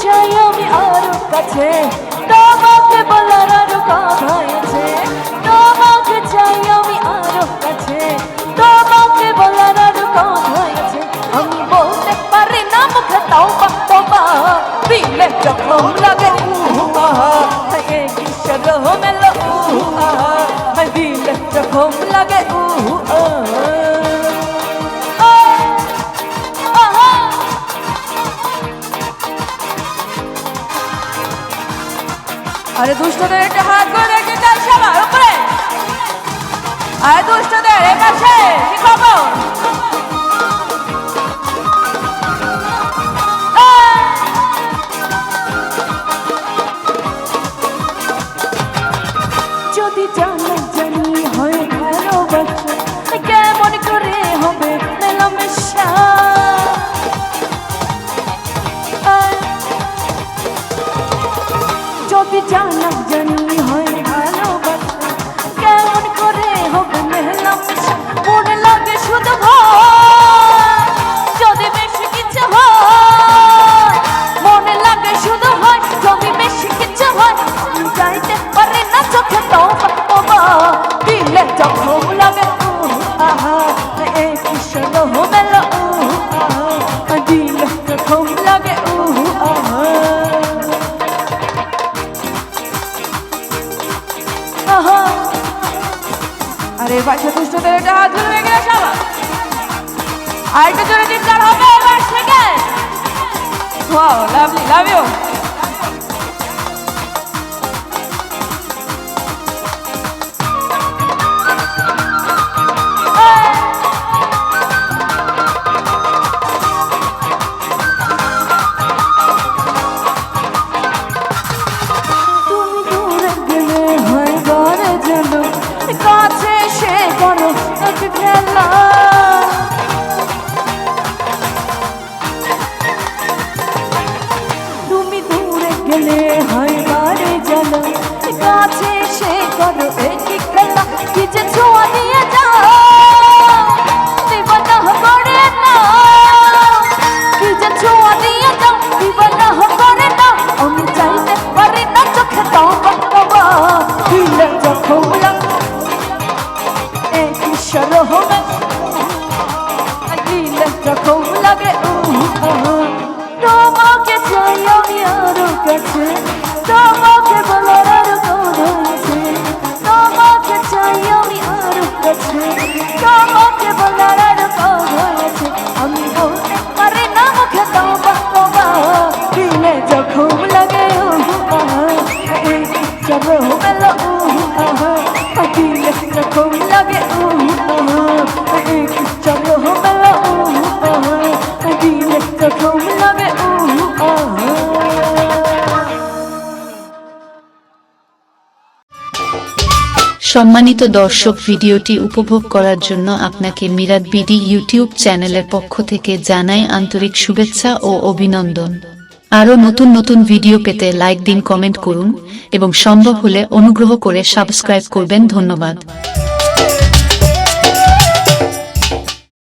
চাই আমি আরো কাছে, তোমাকে বলার আরো কথা আছে। তোমাকে চাই আমি আরো কাছে, তোমাকে বলার আরো কথা আছে। আমি বলতে পারি না মুখে তওবা তওবা, দিলে যখন লাগে হায় কিসের মেলো হায় দিলে যখন লাগে আরে দুষ্টদের একটা হাত করে দেখতে চাই সবার উপরে। আরে দুষ্টদের এই পাশে কি খবর? যদি জানা জানি হয় ভালোবাসা, কেমন করে হবে মেলামেশা? যদি জানা জানি হয় ভালোবাসা, কেমন করে হবে মেলামেশা? মনে লাগে শুধু ভয়, যদি বেশি কিছু হয়। মনে লাগে শুধু হয়, যদি বেশি কিছু হয়। যাইতে পারে না চোখে তওবা তওবা, দিলে যখন লাগে এই কিসের মেলো দিলে যখন লাগে আরে বাচ্চা দুষ্টদের একটা হাত ধরে গেলে সবার আর একটু জোরে চিৎকার হবে এবার থেকে। Wow lovely, love you. তুমি দূরে গেলে হয় ঘরে যেন, কাছে সে করো এক খেলা। তুমি দূরে গেলে হয় ঘরে যেন, কাছে সে করো এক খেলা। কি যে ছোঁয়া দিয়ে যাও দিবানা করে না, কি যে ছোঁয়া দিয়ে যাও দিবানা করে না। আমি চাইতে পারি না চোখে তওবা তওবা, দিলে যখন লাগে কিসের হবে দিলে যখন লাগে তোমাকে চাই আমি আরো কাছে, তোমাকে বলার আরো কথা আছে। তোমাকে চাই আমি আরো কাছে, তোমাকে বলার আরো কথা আছে। আমি বলতে পারি না মুখে তওবা তওবা, দিলে যখন লাগে চলো মেলো দিলে যখন লাগে চলো মেলো দিলে যখন লাগে সম্মানিত দর্শক, ভিডিওটি উপভোগ করার জন্য আপনাকে মিরাত বিডি ইউটিউব চ্যানেলের পক্ষ থেকে জানাই আন্তরিক শুভেচ্ছা ও অভিনন্দন। আরও নতুন নতুন ভিডিও পেতে লাইক দিন, কমেন্ট করুন এবং সম্ভব হলে অনুগ্রহ করে সাবস্ক্রাইব করবেন। ধন্যবাদ।